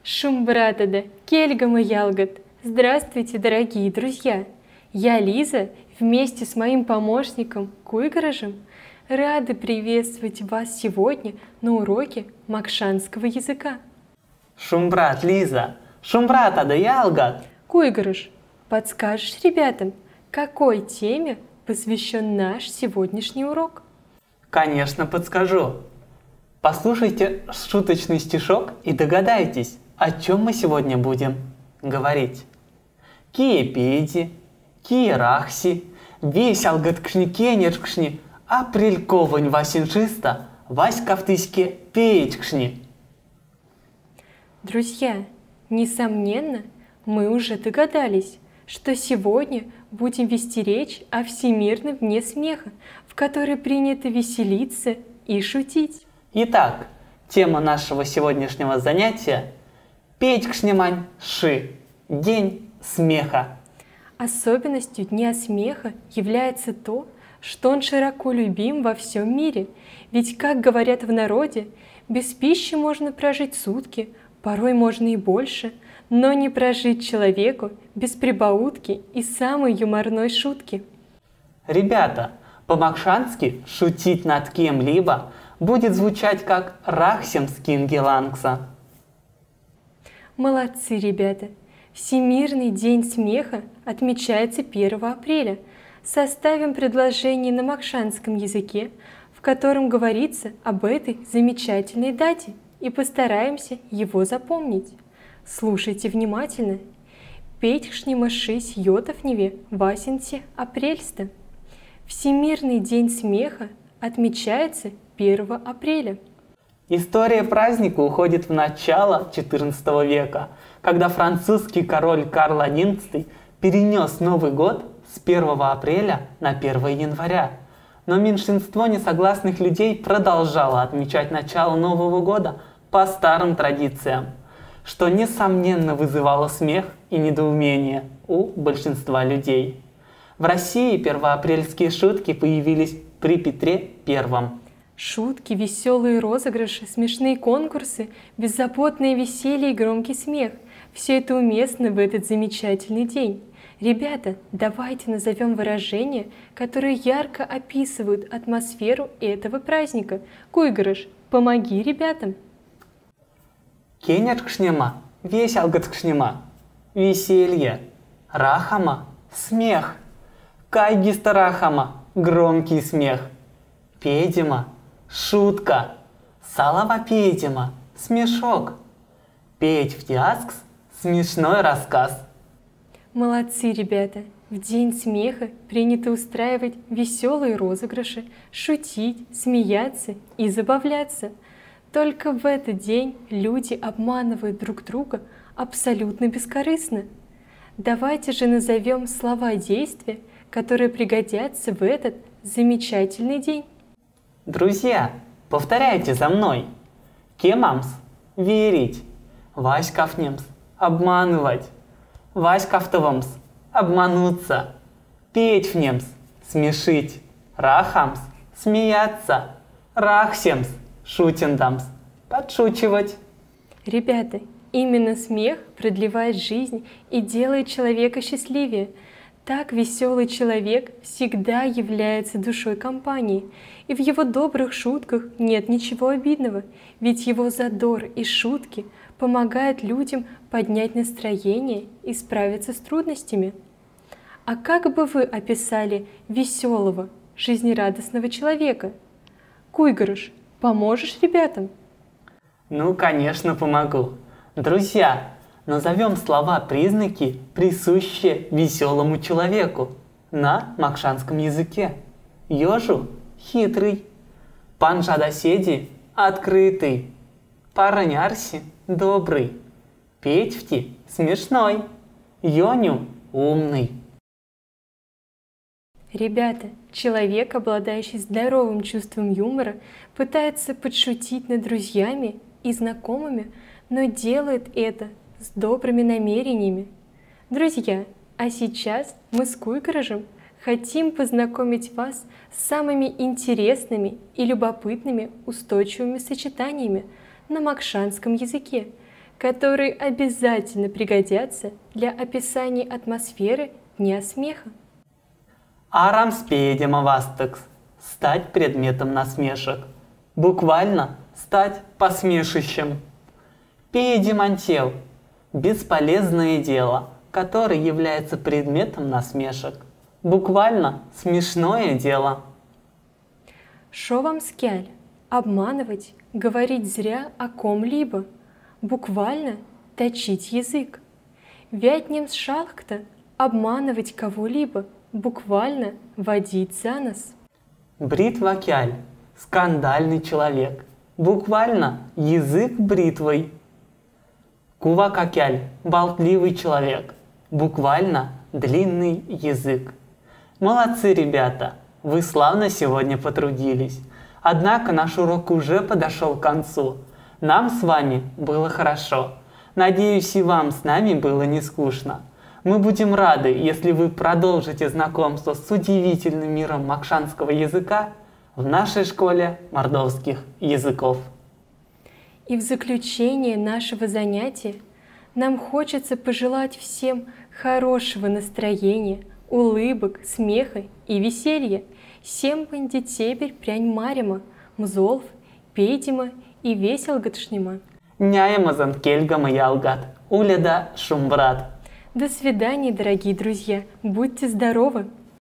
Шумбратада, кельгам и ялгот. Здравствуйте, дорогие друзья! Я Лиза вместе с моим помощником Куйгарожем рады приветствовать вас сегодня на уроке макшанского языка. Шумбрат, Лиза! Шумбратада, ялгот! Куйгарож, подскажешь ребятам, какой теме посвящен наш сегодняшний урок? Конечно, подскажу. Послушайте шуточный стишок и догадайтесь, о чем мы сегодня будем говорить. Кие педи, кие рахси, весь алгаткшни кенеркшни, апрельковань васиншиста, васькавтыське пеечкшни. Друзья, несомненно, мы уже догадались, что сегодня будем вести речь о Всемирном дне смеха, в которой принято веселиться и шутить. Итак, тема нашего сегодняшнего занятия – Пеечкшнимань ши – День смеха. Особенностью Дня смеха является то, что он широко любим во всем мире. Ведь, как говорят в народе, без пищи можно прожить сутки, порой можно и больше, но не прожить человеку без прибаутки и самой юморной шутки. Ребята, по-макшански шутить над кем-либо будет звучать как «рахсем скингелангса». Молодцы, ребята! Всемирный день смеха отмечается 1 апреля. Составим предложение на макшанском языке, в котором говорится об этой замечательной дате, и постараемся его запомнить. Слушайте внимательно. Пейтхшнимашись йотовневе васинте апрельста. Всемирный день смеха отмечается 1 апреля. История праздника уходит в начало XIV века, когда французский король Карл XI перенес Новый год с 1 апреля на 1 января. Но меньшинство несогласных людей продолжало отмечать начало Нового года по старым традициям, что несомненно вызывало смех и недоумение у большинства людей. В России первоапрельские шутки появились при Петре I. Шутки, веселые розыгрыши, смешные конкурсы, беззаботное веселье и громкий смех – все это уместно в этот замечательный день. Ребята, давайте назовем выражения, которые ярко описывают атмосферу этого праздника. Куйгарож, помоги ребятам. Кенеркшнема, веселгаткшнема, веселье, рахама, смех, кайгистарахама, громкий смех, педима, шутка, салавапедима, смешок, петь в тиаскс, смешной рассказ. Молодцы, ребята! В день смеха принято устраивать веселые розыгрыши, шутить, смеяться и забавляться. Только в этот день люди обманывают друг друга абсолютно бескорыстно. Давайте же назовем слова-действия, которые пригодятся в этот замечательный день. Друзья, повторяйте за мной. Кемамс – верить, васькавнемс – обманывать, васькавтовамс – обмануться, петьфнемс – смешить, рахамс – смеяться, рахсемс – шутиндамс – подшучивать. Ребята, именно смех продлевает жизнь и делает человека счастливее. Так веселый человек всегда является душой компании, и в его добрых шутках нет ничего обидного, ведь его задор и шутки помогают людям поднять настроение и справиться с трудностями. А как бы вы описали веселого, жизнерадостного человека? Куйгарож, поможешь ребятам? Ну, конечно, помогу. Друзья, назовем слова-признаки, присущие веселому человеку на макшанском языке. Ёжу – хитрый, панжадаседи – открытый, паранярси – добрый, петьфти – смешной, ёню – умный. Ребята, человек, обладающий здоровым чувством юмора, пытается подшутить над друзьями и знакомыми, но делает это с добрыми намерениями. Друзья, а сейчас мы с Куйгарожем хотим познакомить вас с самыми интересными и любопытными устойчивыми сочетаниями на макшанском языке, которые обязательно пригодятся для описания атмосферы Дня смеха. Арам спедема вастекс – стать предметом насмешек. Буквально стать посмешищем. Пиедимантел – бесполезное дело, которое является предметом насмешек. Буквально смешное дело. Шовамскяль – обманывать, говорить зря о ком-либо. Буквально точить язык. Вятнем шалхта – обманывать кого-либо. Буквально водить за нос. Бритвакяль – скандальный человек. Буквально язык бритвой. Кувакакяль – болтливый человек. Буквально длинный язык. Молодцы, ребята! Вы славно сегодня потрудились. Однако наш урок уже подошел к концу. Нам с вами было хорошо. Надеюсь, и вам с нами было не скучно. Мы будем рады, если вы продолжите знакомство с удивительным миром макшанского языка в нашей школе мордовских языков. И в заключение нашего занятия нам хочется пожелать всем хорошего настроения, улыбок, смеха и веселья. Всем бандитебель прянь марима, мзолв, пейдима и весел гатшнима. Няямазан кельгама ялгат, уледа шумбрат. До свидания, дорогие друзья. Будьте здоровы!